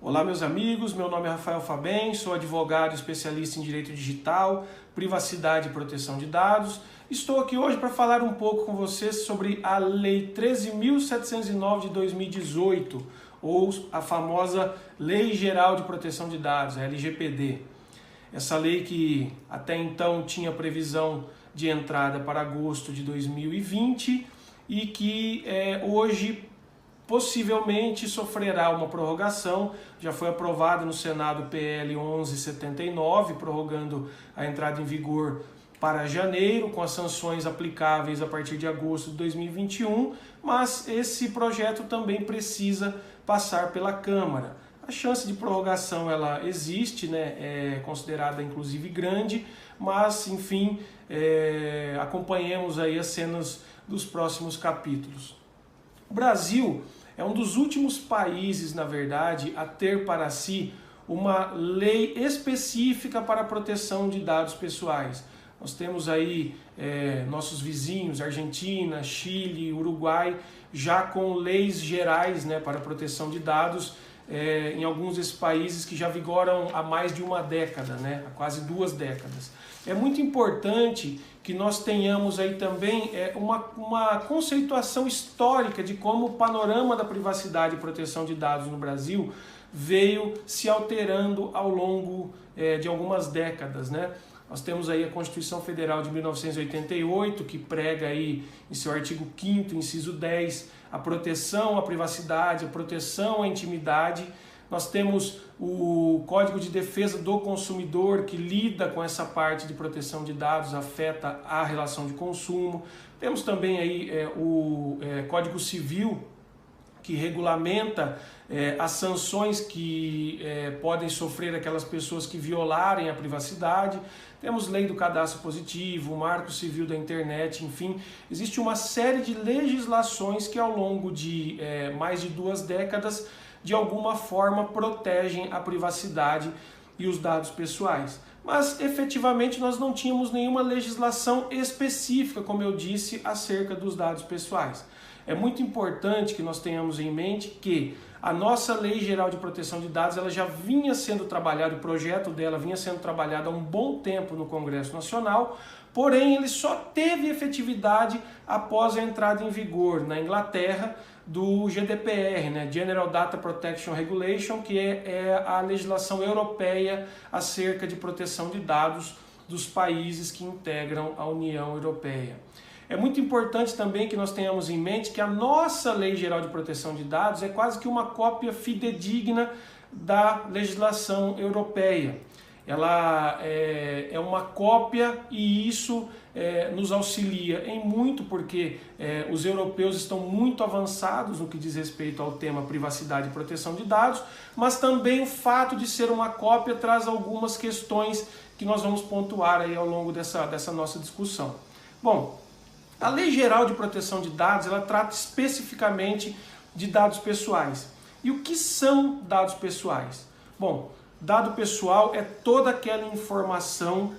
Olá meus amigos, meu nome é Rafael Fabem, sou advogado especialista em direito digital, privacidade e proteção de dados. Estou aqui hoje para falar um pouco com vocês sobre a Lei 13.709 de 2018, ou a famosa Lei Geral de Proteção de Dados, a LGPD. Essa lei que até então tinha previsão de entrada para agosto de 2020 e que hoje possivelmente sofrerá uma prorrogação. Já foi aprovada no Senado PL 1179, prorrogando a entrada em vigor para janeiro, com as sanções aplicáveis a partir de agosto de 2021, mas esse projeto também precisa passar pela Câmara. A chance de prorrogação ela existe, né? É considerada inclusive grande, mas enfim, acompanhemos aí as cenas dos próximos capítulos. O Brasil é um dos últimos países, na verdade, a ter para si uma lei específica para a proteção de dados pessoais. Nós temos aí nossos vizinhos, Argentina, Chile, Uruguai, já com leis gerais, né, para a proteção de dados, em alguns desses países que já vigoram há mais de uma década, né, há quase 2 décadas. É muito importante que nós tenhamos aí também uma conceituação histórica de como o panorama da privacidade e proteção de dados no Brasil veio se alterando ao longo de algumas décadas, né? Nós temos aí a Constituição Federal de 1988, que prega aí em seu artigo 5º, inciso 10, a proteção à privacidade, a proteção à intimidade. Nós temos o Código de Defesa do Consumidor, que lida com essa parte de proteção de dados, afeta a relação de consumo. Temos também aí o Código Civil, que regulamenta as sanções que podem sofrer aquelas pessoas que violarem a privacidade. Temos lei do cadastro positivo, o Marco Civil da Internet, enfim. Existe uma série de legislações que ao longo de mais de 2 décadas, de alguma forma, protegem a privacidade e os dados pessoais. Mas, efetivamente, nós não tínhamos nenhuma legislação específica, como eu disse, acerca dos dados pessoais. É muito importante que nós tenhamos em mente que a nossa Lei Geral de Proteção de Dados ela já vinha sendo trabalhada, o projeto dela vinha sendo trabalhado há um bom tempo no Congresso Nacional, porém ele só teve efetividade após a entrada em vigor na Inglaterra do GDPR, né? General Data Protection Regulation, que é a legislação europeia acerca de proteção de dados dos países que integram a União Europeia. É muito importante também que nós tenhamos em mente que a nossa Lei Geral de Proteção de Dados é quase que uma cópia fidedigna da legislação europeia. Ela é uma cópia e isso nos auxilia em muito porque os europeus estão muito avançados no que diz respeito ao tema privacidade e proteção de dados, mas também o fato de ser uma cópia traz algumas questões que nós vamos pontuar aí ao longo dessa nossa discussão. Bom, a Lei Geral de Proteção de Dados ela trata especificamente de dados pessoais. E o que são dados pessoais? Bom, dado pessoal é toda aquela informação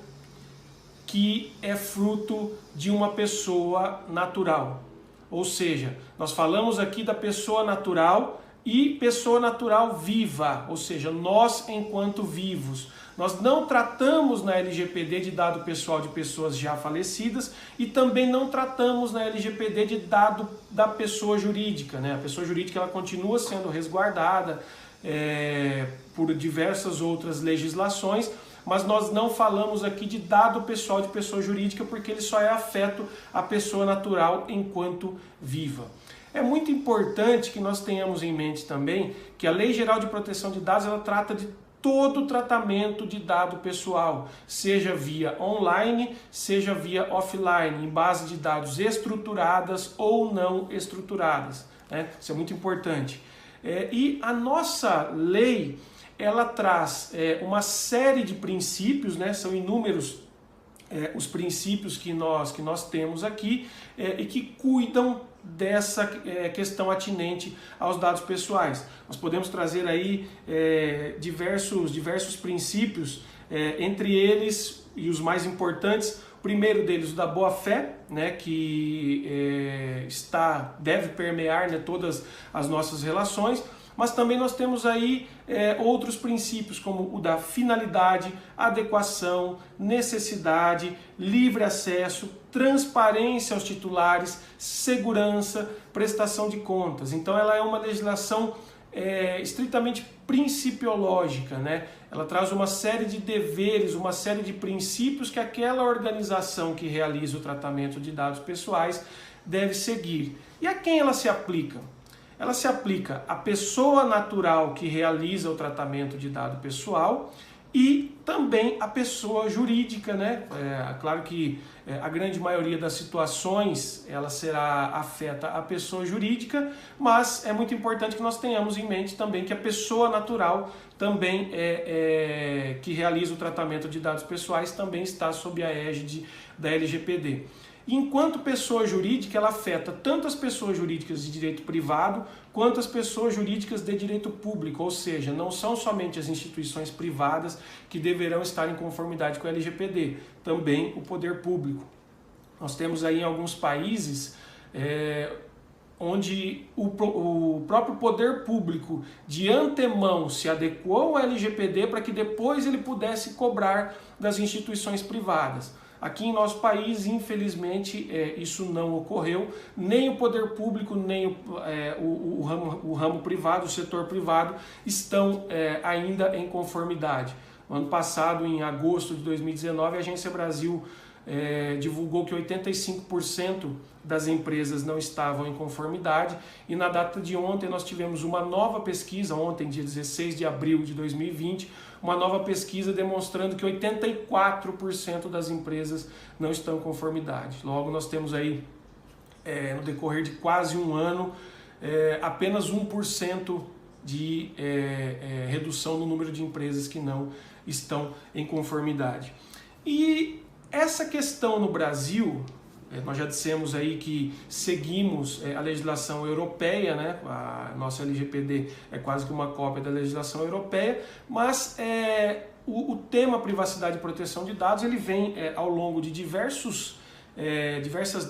que é fruto de uma pessoa natural. Ou seja, nós falamos aqui da pessoa natural e pessoa natural viva, ou seja, nós enquanto vivos. Nós não tratamos na LGPD de dado pessoal de pessoas já falecidas e também não tratamos na LGPD de dado da pessoa jurídica, né? A pessoa jurídica ela continua sendo resguardada por diversas outras legislações, mas nós não falamos aqui de dado pessoal de pessoa jurídica porque ele só é afeto à pessoa natural enquanto viva. É muito importante que nós tenhamos em mente também que a Lei Geral de Proteção de Dados ela trata de todo o tratamento de dado pessoal, seja via online, seja via offline, em base de dados estruturadas ou não estruturadas, né? Isso é muito importante. E a nossa lei, ela traz uma série de princípios, né? São inúmeros os princípios que nós temos aqui e que cuidam dessa questão atinente aos dados pessoais. Nós podemos trazer aí diversos princípios, entre eles, e os mais importantes, o primeiro deles, o da boa-fé, né, que deve permear, né, todas as nossas relações. mas também nós temos aí outros princípios, como o da finalidade, adequação, necessidade, livre acesso, transparência aos titulares, segurança, prestação de contas. Então ela é uma legislação estritamente principiológica, né? Ela traz uma série de deveres, uma série de princípios que aquela organização que realiza o tratamento de dados pessoais deve seguir. E a quem ela se aplica? Ela se aplica à pessoa natural que realiza o tratamento de dado pessoal e também à pessoa jurídica, né? Claro que a grande maioria das situações ela será afeta a pessoa jurídica, mas é muito importante que nós tenhamos em mente também que a pessoa natural também que realiza o tratamento de dados pessoais também está sob a égide da LGPD. Enquanto pessoa jurídica, ela afeta tanto as pessoas jurídicas de direito privado quanto as pessoas jurídicas de direito público, ou seja, não são somente as instituições privadas que deverão estar em conformidade com a LGPD, também o poder público. Nós temos aí em alguns países onde o próprio poder público de antemão se adequou ao LGPD para que depois ele pudesse cobrar das instituições privadas. Aqui em nosso país, infelizmente, isso não ocorreu, nem o poder público, nem o ramo privado, o setor privado, estão ainda em conformidade. No ano passado, em agosto de 2019, a Agência Brasil divulgou que 85% das empresas não estavam em conformidade e na data de ontem nós tivemos uma nova pesquisa, ontem, dia 16 de abril de 2020, uma nova pesquisa demonstrando que 84% das empresas não estão em conformidade. Logo, nós temos aí, no decorrer de quase um ano, apenas 1% de redução no número de empresas que não estão em conformidade. E essa questão no Brasil, nós já dissemos aí que seguimos a legislação europeia, né? A nossa LGPD é quase que uma cópia da legislação europeia, mas o tema privacidade e proteção de dados ele vem ao longo de diversas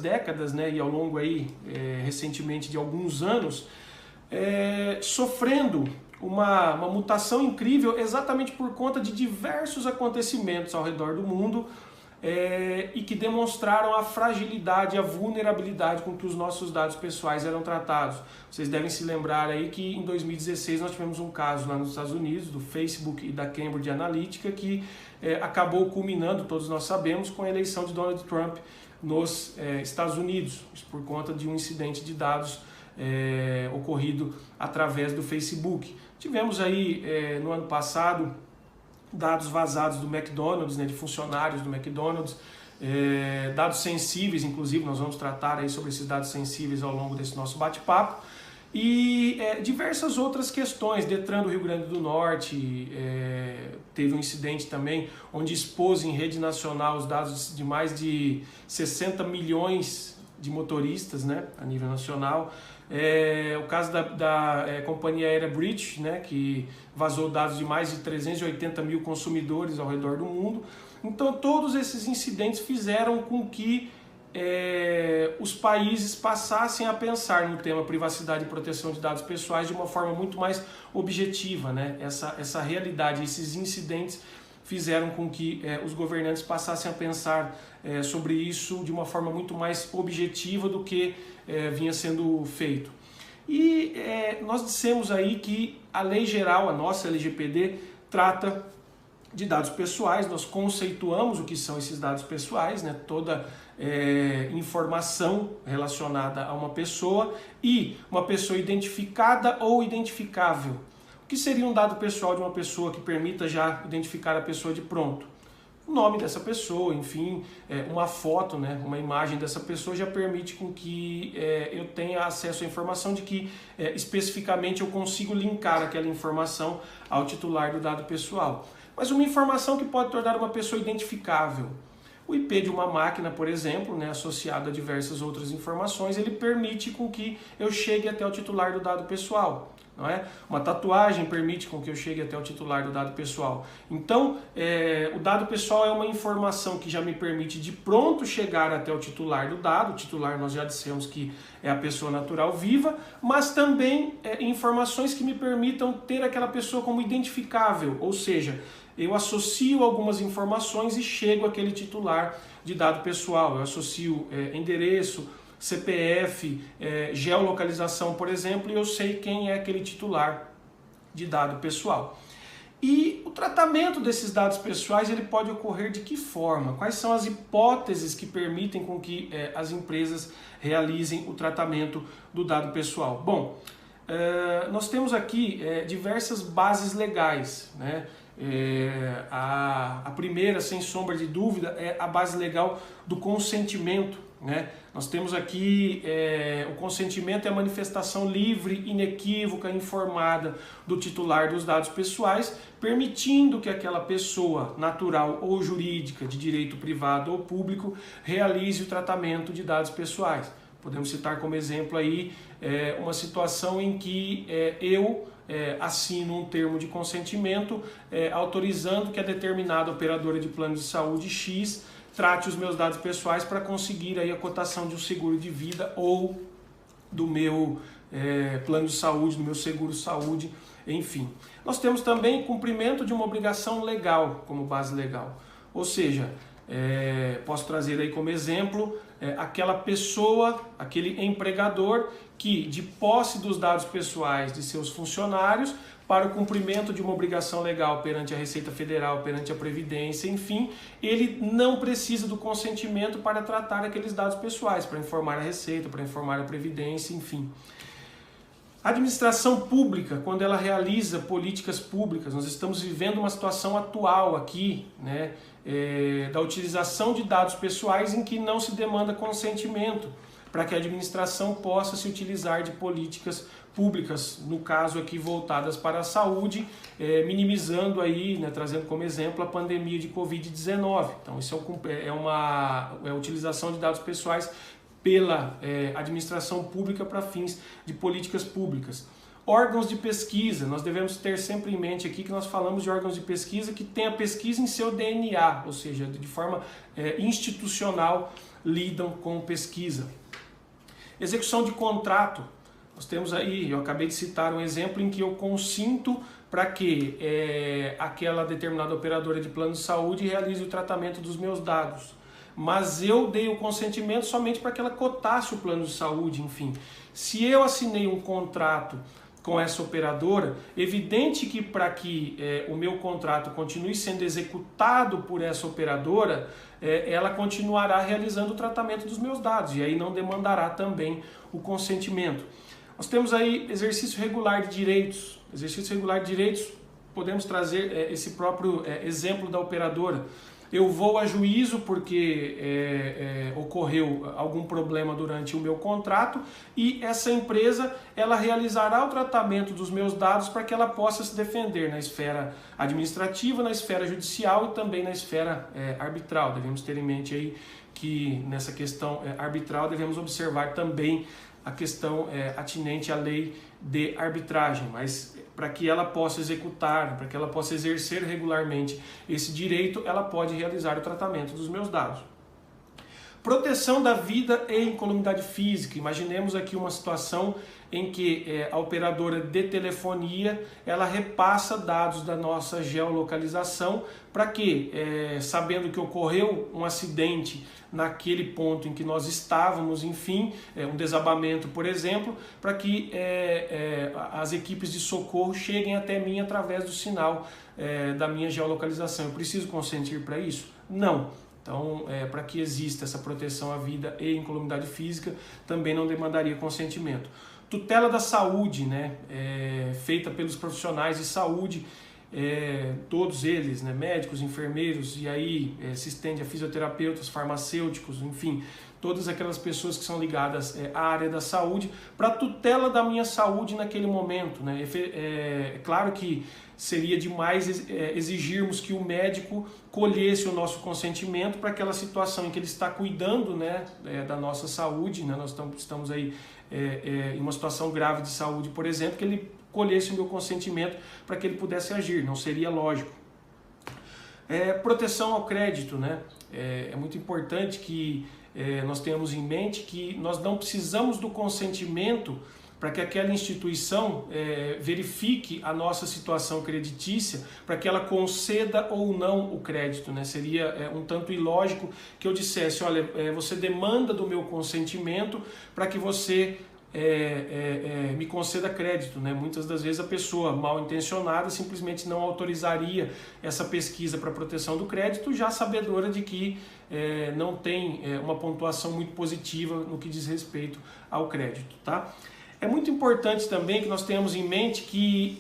décadas, né? E ao longo aí recentemente de alguns anos, sofrendo uma mutação incrível exatamente por conta de diversos acontecimentos ao redor do mundo, e que demonstraram a fragilidade, a vulnerabilidade com que os nossos dados pessoais eram tratados. Vocês devem se lembrar aí que em 2016 nós tivemos um caso lá nos Estados Unidos, do Facebook e da Cambridge Analytica, que acabou culminando, todos nós sabemos, com a eleição de Donald Trump nos Estados Unidos, isso por conta de um incidente de dados ocorrido através do Facebook. Tivemos aí no ano passado dados vazados do McDonald's, né, de funcionários do McDonald's, dados sensíveis, inclusive nós vamos tratar aí sobre esses dados sensíveis ao longo desse nosso bate-papo, e diversas outras questões. Detran do Rio Grande do Norte teve um incidente também onde expôs em rede nacional os dados de mais de 60 milhões de motoristas, né, a nível nacional. O caso da companhia aérea British, né, que vazou dados de mais de 380 mil consumidores ao redor do mundo. Então todos esses incidentes fizeram com que os países passassem a pensar no tema privacidade e proteção de dados pessoais de uma forma muito mais objetiva, né? Essa realidade, esses incidentes fizeram com que os governantes passassem a pensar sobre isso de uma forma muito mais objetiva do que vinha sendo feito. E nós dissemos aí que a lei geral, a nossa LGPD, trata de dados pessoais. Nós conceituamos o que são esses dados pessoais, né? Toda informação relacionada a uma pessoa e uma pessoa identificada ou identificável. O que seria um dado pessoal de uma pessoa que permita já identificar a pessoa de pronto? O nome dessa pessoa, enfim, uma foto, né, uma imagem dessa pessoa já permite com que eu tenha acesso à informação de que especificamente eu consigo linkar aquela informação ao titular do dado pessoal. Mas uma informação que pode tornar uma pessoa identificável. O IP de uma máquina, por exemplo, né, associado a diversas outras informações, ele permite com que eu chegue até o titular do dado pessoal. não é? Uma tatuagem permite com que eu chegue até o titular do dado pessoal. Então, o dado pessoal é uma informação que já me permite de pronto chegar até o titular do dado. O titular nós já dissemos que é a pessoa natural viva, mas também informações que me permitam ter aquela pessoa como identificável, ou seja, eu associo algumas informações e chego àquele titular de dado pessoal. Eu associo endereço, CPF, geolocalização, por exemplo, e eu sei quem é aquele titular de dado pessoal. E o tratamento desses dados pessoais ele pode ocorrer de que forma? Quais são as hipóteses que permitem com que as empresas realizem o tratamento do dado pessoal? Bom, nós temos aqui diversas bases legais, né? A primeira, sem sombra de dúvida, é a base legal do consentimento, né? Nós temos aqui o consentimento é a manifestação livre, inequívoca, informada do titular dos dados pessoais, permitindo que aquela pessoa natural ou jurídica, de direito privado ou público, realize o tratamento de dados pessoais. Podemos citar como exemplo aí uma situação em que eu assino um termo de consentimento autorizando que a determinada operadora de plano de saúde X trate os meus dados pessoais para conseguir aí a cotação de um seguro de vida ou do meu plano de saúde, do meu seguro saúde, enfim. Nós temos também cumprimento de uma obrigação legal como base legal, ou seja, posso trazer aí como exemplo aquela pessoa, aquele empregador que, de posse dos dados pessoais de seus funcionários, para o cumprimento de uma obrigação legal perante a Receita Federal, perante a Previdência, enfim, ele não precisa do consentimento para tratar aqueles dados pessoais, para informar a Receita, para informar a Previdência, enfim. A administração pública, quando ela realiza políticas públicas, nós estamos vivendo uma situação atual aqui, né, da utilização de dados pessoais em que não se demanda consentimento para que a administração possa se utilizar de políticas públicas, no caso aqui voltadas para a saúde, minimizando aí, né, trazendo como exemplo a pandemia de Covid-19. Então isso é uma utilização de dados pessoais pela administração pública para fins de políticas públicas. Órgãos de pesquisa, nós devemos ter sempre em mente aqui que nós falamos de órgãos de pesquisa que têm a pesquisa em seu DNA, ou seja, de forma institucional lidam com pesquisa. Execução de contrato, nós temos aí, eu acabei de citar um exemplo em que eu consinto para que aquela determinada operadora de plano de saúde realize o tratamento dos meus dados. Mas eu dei o consentimento somente para que ela cotasse o plano de saúde, enfim. Se eu assinei um contrato com essa operadora, evidente que para que o meu contrato continue sendo executado por essa operadora, ela continuará realizando o tratamento dos meus dados e aí não demandará também o consentimento. Nós temos aí exercício regular de direitos. Exercício regular de direitos, podemos trazer esse próprio exemplo da operadora. Eu vou a juízo porque ocorreu algum problema durante o meu contrato e essa empresa ela realizará o tratamento dos meus dados para que ela possa se defender na esfera administrativa, na esfera judicial e também na esfera arbitral. Devemos ter em mente aí que nessa questão arbitral devemos observar também a questão atinente à lei de arbitragem, mas para que ela possa executar, para que ela possa exercer regularmente esse direito, ela pode realizar o tratamento dos meus dados. Proteção da vida e incolumidade física. Imaginemos aqui uma situação em que a operadora de telefonia ela repassa dados da nossa geolocalização para que, sabendo que ocorreu um acidente naquele ponto em que nós estávamos, enfim, um desabamento, por exemplo, para que as equipes de socorro cheguem até mim através do sinal da minha geolocalização. Eu preciso consentir para isso? Não. Então, para que exista essa proteção à vida e incolumidade física, também não demandaria consentimento. Tutela da saúde, né, feita pelos profissionais de saúde, todos eles, né, médicos, enfermeiros, e aí se estende a fisioterapeutas, farmacêuticos, enfim, todas aquelas pessoas que são ligadas à área da saúde, para tutela da minha saúde naquele momento, né? É claro que seria demais exigirmos que o médico colhesse o nosso consentimento para aquela situação em que ele está cuidando, né, da nossa saúde, né? Nós estamos aí em uma situação grave de saúde, por exemplo, que ele colhesse o meu consentimento para que ele pudesse agir, não seria lógico. Proteção ao crédito, né? É muito importante que nós tenhamos em mente que nós não precisamos do consentimento para que aquela instituição verifique a nossa situação creditícia, para que ela conceda ou não o crédito, né? Seria um tanto ilógico que eu dissesse, olha, você demanda do meu consentimento para que você me conceda crédito, né? Muitas das vezes a pessoa mal intencionada simplesmente não autorizaria essa pesquisa para proteção do crédito, já sabedora de que não tem uma pontuação muito positiva no que diz respeito ao crédito, tá? É muito importante também que nós tenhamos em mente que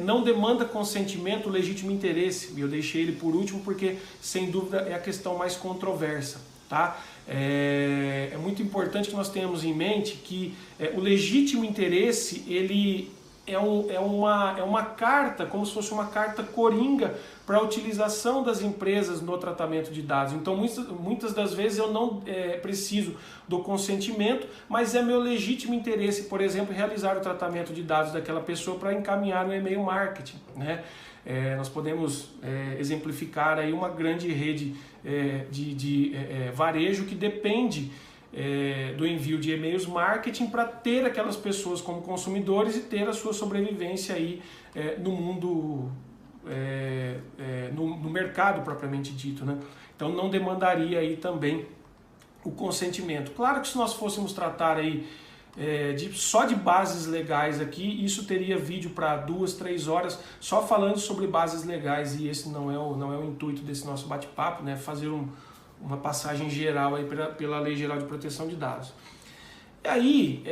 não demanda consentimento o legítimo interesse. Eu deixei ele por último porque, sem dúvida, é a questão mais controversa, tá? É muito importante que nós tenhamos em mente que o legítimo interesse, ele é uma carta, como se fosse uma carta coringa para a utilização das empresas no tratamento de dados. Então, muitas das vezes eu não preciso do consentimento, mas é meu legítimo interesse, por exemplo, realizar o tratamento de dados daquela pessoa para encaminhar no e-mail marketing, né? Nós podemos exemplificar aí uma grande rede de varejo que depende do envio de e-mails marketing para ter aquelas pessoas como consumidores e ter a sua sobrevivência aí no mundo, no mercado propriamente dito, né? Então não demandaria aí também o consentimento. Claro que se nós fôssemos tratar aí só de bases legais aqui, isso teria vídeo para 2, 3 horas só falando sobre bases legais, e esse não é o intuito desse nosso bate-papo, né? Fazer uma passagem geral aí pela Lei Geral de Proteção de Dados. E aí,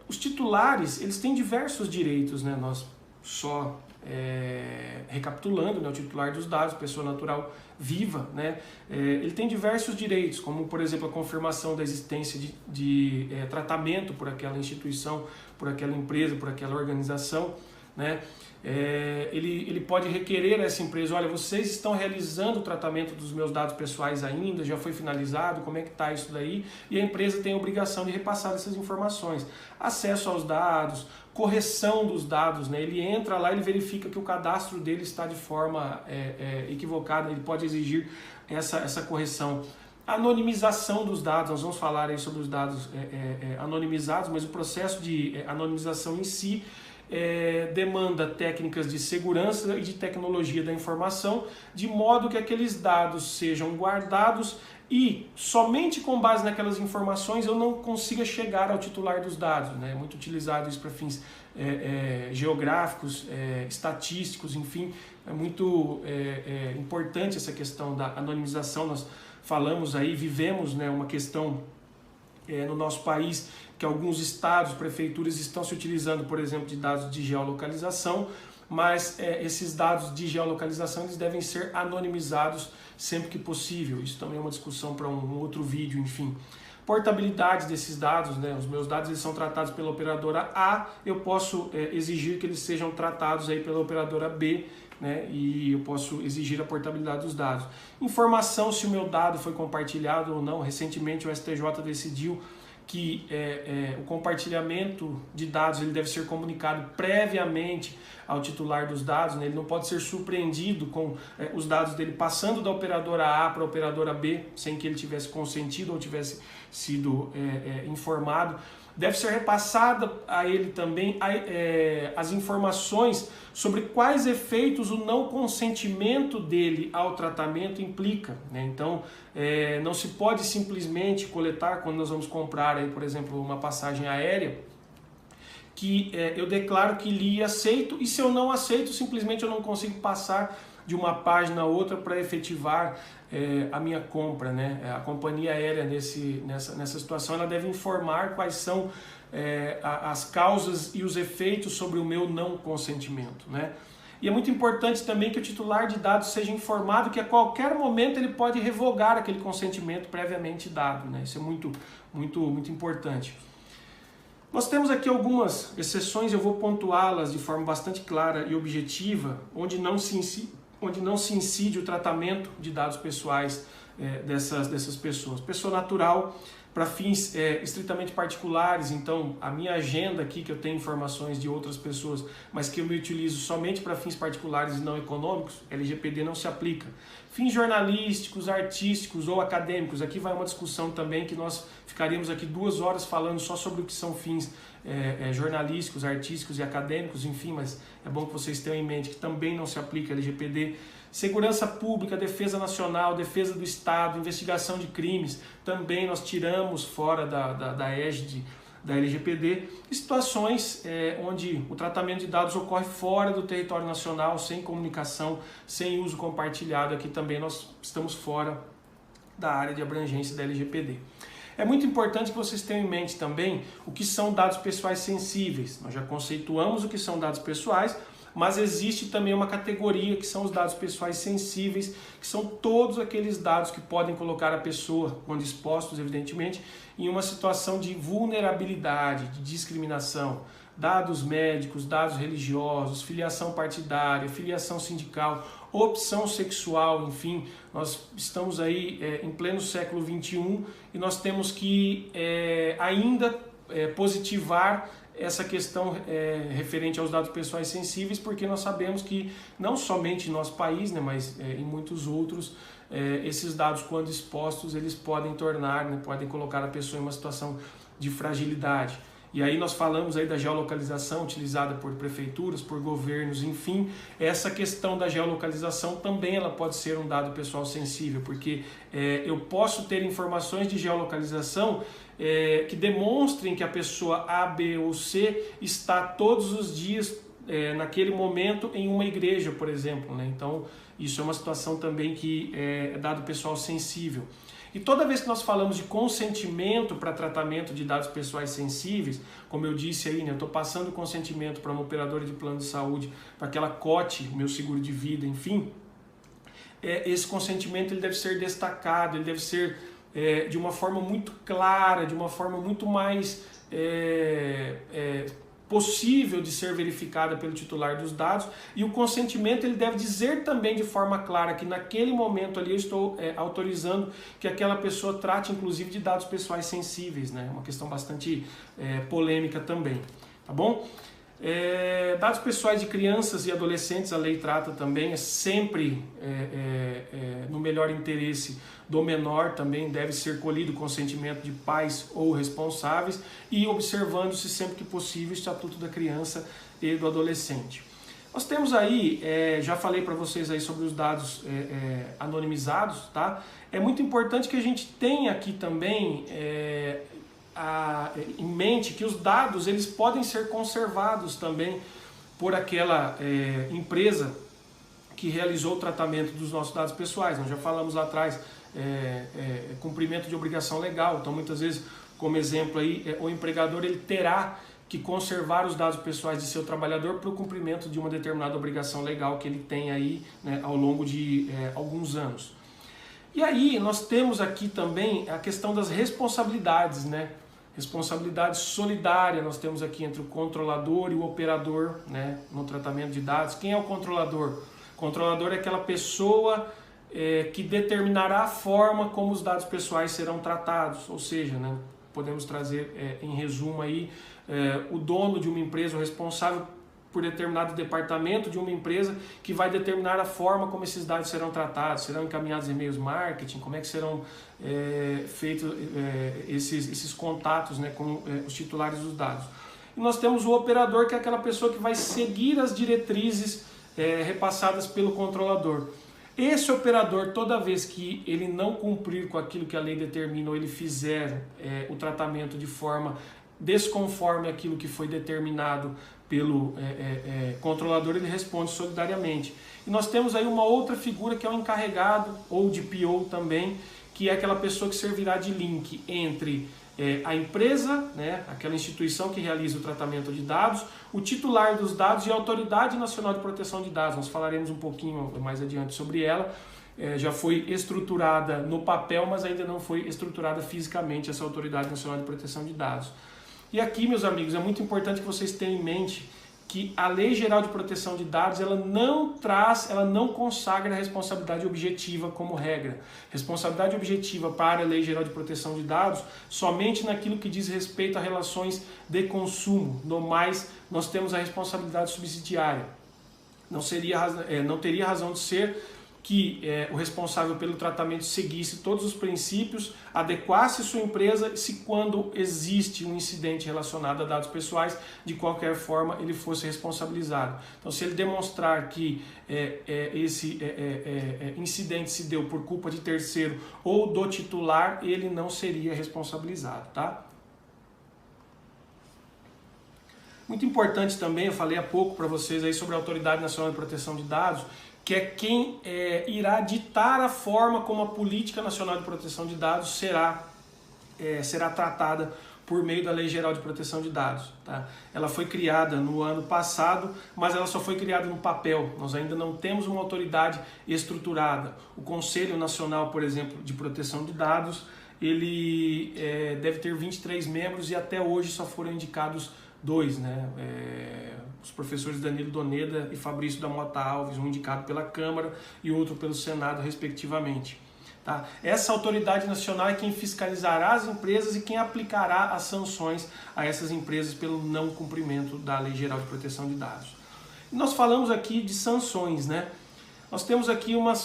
os titulares, eles têm diversos direitos, né? Nós só recapitulando, né? O titular dos dados, pessoa natural viva, né? Ele tem diversos direitos, como por exemplo a confirmação da existência de tratamento por aquela instituição, por aquela empresa, por aquela organização, né? Ele pode requerer a essa empresa, olha, vocês estão realizando o tratamento dos meus dados pessoais ainda, já foi finalizado, como é que está isso daí? E a empresa tem a obrigação de repassar essas informações. Acesso aos dados, correção dos dados, né? Ele entra lá, ele verifica que o cadastro dele está de forma equivocada, ele pode exigir essa correção. Anonimização dos dados, nós vamos falar aí sobre os dados anonimizados, mas o processo de anonimização em si demanda técnicas de segurança e de tecnologia da informação, de modo que aqueles dados sejam guardados e somente com base naquelas informações eu não consiga chegar ao titular dos dados, né? É muito utilizado isso para fins geográficos, estatísticos, enfim, é muito importante essa questão da anonimização. Nós falamos aí, vivemos, né, uma questão no nosso país que alguns estados, prefeituras estão se utilizando, por exemplo, de dados de geolocalização, mas esses dados de geolocalização eles devem ser anonimizados sempre que possível. Isso também é uma discussão para um outro vídeo, enfim. Portabilidade desses dados, né? Os meus dados eles são tratados pela operadora A, eu posso exigir que eles sejam tratados aí pela operadora B, né? E eu posso exigir a portabilidade dos dados. Informação se o meu dado foi compartilhado ou não. Recentemente o STJ decidiu que o compartilhamento de dados ele deve ser comunicado previamente ao titular dos dados, né? Ele não pode ser surpreendido com os dados dele passando da operadora A para a operadora B sem que ele tivesse consentido ou tivesse sido informado. Deve ser repassada a ele também as informações sobre quais efeitos o não consentimento dele ao tratamento implica, né? Então, não se pode simplesmente coletar, quando nós vamos comprar, aí, por exemplo, uma passagem aérea, que eu declaro que li e aceito, e se eu não aceito, simplesmente eu não consigo passar de uma página a outra para efetivar a minha compra, né? A companhia aérea nessa situação ela deve informar quais são as causas e os efeitos sobre o meu não consentimento, né? E é muito importante também que o titular de dados seja informado que a qualquer momento ele pode revogar aquele consentimento previamente dado, né? Isso é muito, muito, muito importante. Nós temos aqui algumas exceções, eu vou pontuá-las de forma bastante clara e objetiva, onde não se incide o tratamento de dados pessoais dessas pessoas. Pessoa natural, para fins estritamente particulares. Então, a minha agenda aqui, que eu tenho informações de outras pessoas, mas que eu me utilizo somente para fins particulares e não econômicos, LGPD não se aplica. Fins jornalísticos, artísticos ou acadêmicos, aqui vai uma discussão também que nós ficaríamos aqui 2 horas falando só sobre o que são fins jornalísticos, artísticos e acadêmicos, enfim, mas é bom que vocês tenham em mente que também não se aplica LGPD. Segurança pública, defesa nacional, defesa do Estado, investigação de crimes, também nós tiramos fora da égide da LGPD, e situações onde o tratamento de dados ocorre fora do território nacional, sem comunicação, sem uso compartilhado, aqui também nós estamos fora da área de abrangência da LGPD. É muito importante que vocês tenham em mente também o que são dados pessoais sensíveis. Nós já conceituamos o que são dados pessoais, mas existe também uma categoria que são os dados pessoais sensíveis, que são todos aqueles dados que podem colocar a pessoa, quando expostos, evidentemente, em uma situação de vulnerabilidade, de discriminação. Dados médicos, dados religiosos, filiação partidária, filiação sindical, opção sexual, enfim, nós estamos aí em pleno século XXI e nós temos que ainda positivar essa questão referente aos dados pessoais sensíveis, porque nós sabemos que não somente em nosso país, né, mas em muitos outros, esses dados, quando expostos, eles podem tornar, né, podem colocar a pessoa em uma situação de fragilidade. E aí nós falamos aí da geolocalização utilizada por prefeituras, por governos, enfim, essa questão da geolocalização também ela pode ser um dado pessoal sensível, porque eu posso ter informações de geolocalização que demonstrem que a pessoa A, B ou C está todos os dias naquele momento em uma igreja, por exemplo, né? Então isso é uma situação também que é dado pessoal sensível. E toda vez que nós falamos de consentimento para tratamento de dados pessoais sensíveis, como eu disse aí, né, eu estou passando consentimento para uma operadora de plano de saúde, para que ela cote o meu seguro de vida, enfim, esse consentimento ele deve ser destacado, ele deve ser de uma forma muito clara, de uma forma muito mais possível de ser verificada pelo titular dos dados, e o consentimento ele deve dizer também de forma clara que naquele momento ali eu estou autorizando que aquela pessoa trate inclusive de dados pessoais sensíveis, né? Uma questão bastante polêmica também, tá bom? Dados pessoais de crianças e adolescentes, a lei trata também, é sempre no melhor interesse do menor, também deve ser colhido o consentimento de pais ou responsáveis e observando-se sempre que possível o Estatuto da Criança e do Adolescente. Nós temos aí, já falei para vocês aí sobre os dados anonimizados, tá? É muito importante que a gente tenha aqui também em mente que os dados eles podem ser conservados também por aquela empresa que realizou o tratamento dos nossos dados pessoais. Nós já falamos lá atrás cumprimento de obrigação legal, então muitas vezes, como exemplo aí, o empregador ele terá que conservar os dados pessoais de seu trabalhador para o cumprimento de uma determinada obrigação legal que ele tem aí, né, ao longo de alguns anos. E aí nós temos aqui também a questão das responsabilidades, né? Responsabilidade solidária nós temos aqui entre o controlador e o operador, né, no tratamento de dados. Quem é o controlador? O controlador é aquela pessoa que determinará a forma como os dados pessoais serão tratados, ou seja, né, podemos trazer em resumo aí o dono de uma empresa, o responsável por determinado departamento de uma empresa que vai determinar a forma como esses dados serão tratados, serão encaminhados e-mails marketing, como é que serão feitos esses contatos, né, com os titulares dos dados. E nós temos o operador, que é aquela pessoa que vai seguir as diretrizes repassadas pelo controlador. Esse operador, toda vez que ele não cumprir com aquilo que a lei determina ou ele fizer o tratamento de forma desconforme aquilo que foi determinado pelo controlador, ele responde solidariamente. E nós temos aí uma outra figura que é o encarregado, ou DPO também, que é aquela pessoa que servirá de link entre a empresa, né, aquela instituição que realiza o tratamento de dados, o titular dos dados e a Autoridade Nacional de Proteção de Dados. Nós falaremos um pouquinho mais adiante sobre ela. Já foi estruturada no papel, mas ainda não foi estruturada fisicamente essa Autoridade Nacional de Proteção de Dados. E aqui, meus amigos, é muito importante que vocês tenham em mente que a Lei Geral de Proteção de Dados ela não consagra a responsabilidade objetiva como regra. Responsabilidade objetiva para a Lei Geral de Proteção de Dados somente naquilo que diz respeito a relações de consumo. No mais, nós temos a responsabilidade subsidiária. Não teria razão de ser que o responsável pelo tratamento seguisse todos os princípios, adequasse sua empresa, se quando existe um incidente relacionado a dados pessoais, de qualquer forma ele fosse responsabilizado. Então, se ele demonstrar que esse incidente se deu por culpa de terceiro ou do titular, ele não seria responsabilizado, tá? Muito importante também, eu falei há pouco para vocês aí sobre a Autoridade Nacional de Proteção de Dados, que é quem irá ditar a forma como a Política Nacional de Proteção de Dados será tratada por meio da Lei Geral de Proteção de Dados. Tá? Ela foi criada no ano passado, mas ela só foi criada no papel. Nós ainda não temos uma autoridade estruturada. O Conselho Nacional, por exemplo, de Proteção de Dados, ele deve ter 23 membros e até hoje só foram indicados 2, né? Os professores Danilo Doneda e Fabrício da Mota Alves, um indicado pela Câmara e outro pelo Senado, respectivamente. Tá? Essa autoridade nacional é quem fiscalizará as empresas e quem aplicará as sanções a essas empresas pelo não cumprimento da Lei Geral de Proteção de Dados. E nós falamos aqui de sanções, né? Nós temos aqui uma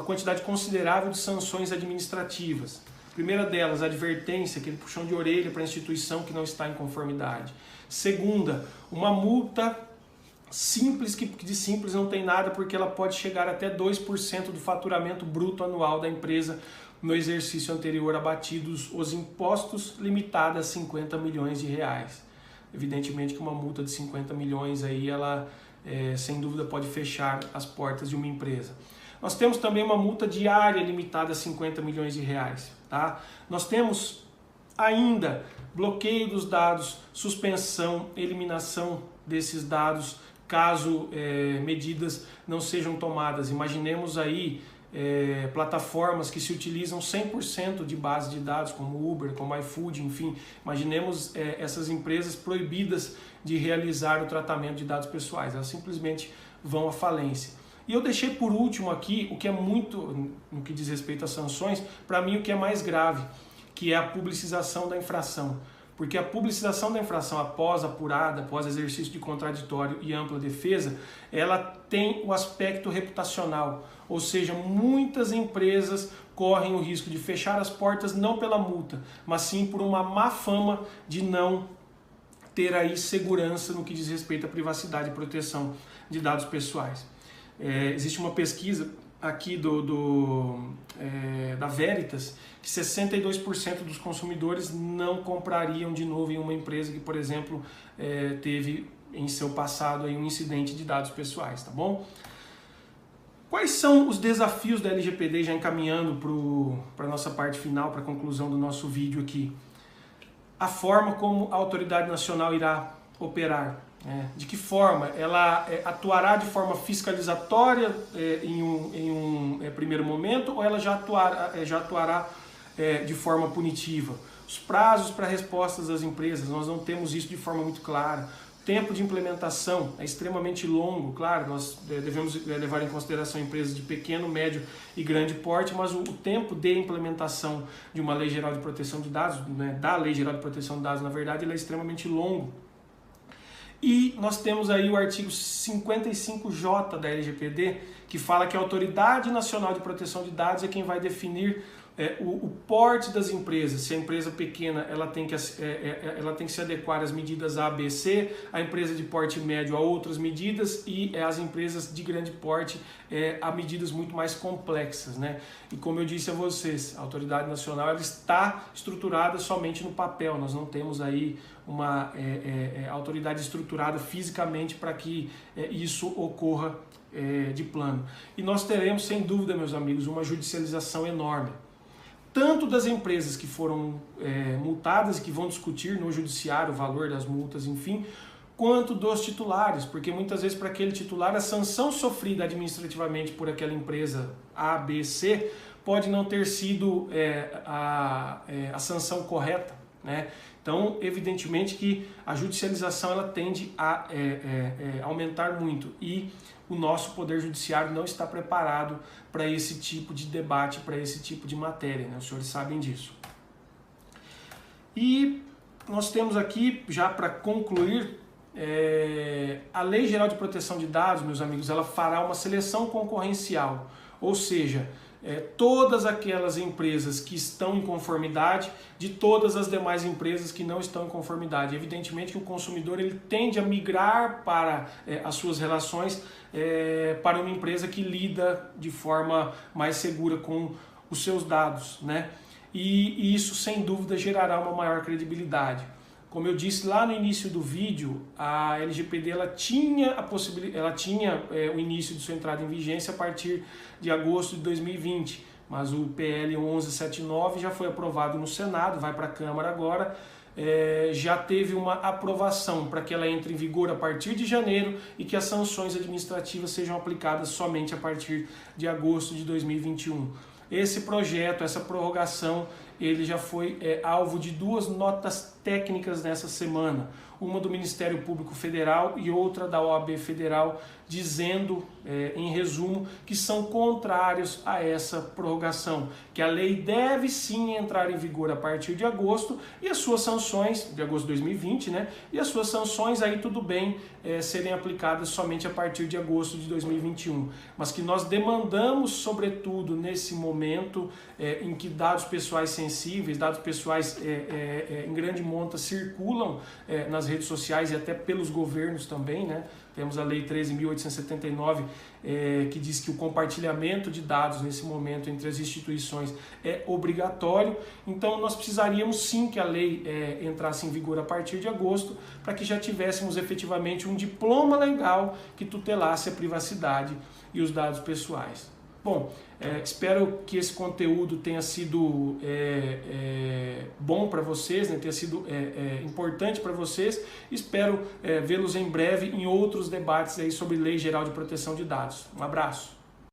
quantidade considerável de sanções administrativas. Primeira delas, a advertência, aquele puxão de orelha para a instituição que não está em conformidade. Segunda, uma multa simples, que de simples não tem nada, porque ela pode chegar até 2% do faturamento bruto anual da empresa no exercício anterior abatidos os impostos, limitada a 50 milhões de reais. Evidentemente que uma multa de 50 milhões aí, ela sem dúvida pode fechar as portas de uma empresa. Nós temos também uma multa diária limitada a 50 milhões de reais. Tá? Nós temos ainda bloqueio dos dados, suspensão, eliminação desses dados, caso medidas não sejam tomadas. Imaginemos aí plataformas que se utilizam 100% de base de dados, como Uber, como iFood, enfim. Imaginemos essas empresas proibidas de realizar o tratamento de dados pessoais. Elas simplesmente vão à falência. E eu deixei por último aqui, o que é muito, no que diz respeito às sanções, para mim o que é mais grave, que é a publicização da infração. Porque a publicização da infração após apurada, após exercício de contraditório e ampla defesa, ela tem o aspecto reputacional. Ou seja, muitas empresas correm o risco de fechar as portas não pela multa, mas sim por uma má fama de não ter aí segurança no que diz respeito à privacidade e proteção de dados pessoais. Existe uma pesquisa aqui da Veritas que 62% dos consumidores não comprariam de novo em uma empresa que, por exemplo, teve em seu passado aí um incidente de dados pessoais, tá bom? Quais são os desafios da LGPD, já encaminhando para a nossa parte final, para a conclusão do nosso vídeo aqui? A forma como a autoridade nacional irá operar. De que forma? Ela atuará de forma fiscalizatória em um primeiro momento, ou ela já atuará de forma punitiva? Os prazos para respostas das empresas, nós não temos isso de forma muito clara. O tempo de implementação é extremamente longo, claro, nós devemos levar em consideração empresas de pequeno, médio e grande porte, mas o tempo de implementação de uma Lei Geral de Proteção de Dados, da Lei Geral de Proteção de Dados, na verdade, ele é extremamente longo. E nós temos aí o artigo 55J da LGPD, que fala que a Autoridade Nacional de Proteção de Dados é quem vai definir o porte das empresas. Se a empresa pequena ela tem que se adequar às medidas A, B, C, a empresa de porte médio a outras medidas e as empresas de grande porte a medidas muito mais complexas, né? E como eu disse a vocês, a Autoridade Nacional ela está estruturada somente no papel, nós não temos aí uma autoridade estruturada fisicamente para que isso ocorra de plano. E nós teremos, sem dúvida, meus amigos, uma judicialização enorme. Tanto das empresas que foram multadas e que vão discutir no judiciário o valor das multas, enfim, quanto dos titulares, porque muitas vezes para aquele titular a sanção sofrida administrativamente por aquela empresa A, B, C pode não ter sido a sanção correta, né? Então, evidentemente que a judicialização ela tende a aumentar muito e o nosso Poder Judiciário não está preparado para esse tipo de debate, para esse tipo de matéria, né? Os senhores sabem disso. E nós temos aqui, já para concluir, a Lei Geral de Proteção de Dados, meus amigos, ela fará uma seleção concorrencial, ou seja, todas aquelas empresas que estão em conformidade de todas as demais empresas que não estão em conformidade. Evidentemente que o consumidor ele tende a migrar para as suas relações para uma empresa que lida de forma mais segura com os seus dados, né? E isso sem dúvida gerará uma maior credibilidade. Como eu disse lá no início do vídeo, a LGPD ela tinha o início de sua entrada em vigência a partir de agosto de 2020, mas o PL 1179 já foi aprovado no Senado, vai para a Câmara agora, já teve uma aprovação para que ela entre em vigor a partir de janeiro e que as sanções administrativas sejam aplicadas somente a partir de agosto de 2021. Esse projeto, essa prorrogação, ele já foi alvo de 2 notas técnicas nessa semana. Uma do Ministério Público Federal e outra da OAB Federal, dizendo, em resumo, que são contrários a essa prorrogação, que a lei deve sim entrar em vigor a partir de agosto e as suas sanções, de agosto de 2020, né? E as suas sanções aí tudo bem serem aplicadas somente a partir de agosto de 2021. Mas que nós demandamos, sobretudo nesse momento em que dados pessoais sensíveis, dados pessoais em grande monta circulam nas redes sociais e até pelos governos também, né? Temos a Lei 13.879, que diz que o compartilhamento de dados nesse momento entre as instituições é obrigatório. Então nós precisaríamos sim que a lei entrasse em vigor a partir de agosto, para que já tivéssemos efetivamente um diploma legal que tutelasse a privacidade e os dados pessoais. Bom, espero que esse conteúdo tenha sido bom para vocês, né? Tenha sido importante para vocês. Espero vê-los em breve em outros debates aí sobre Lei Geral de Proteção de Dados. Um abraço.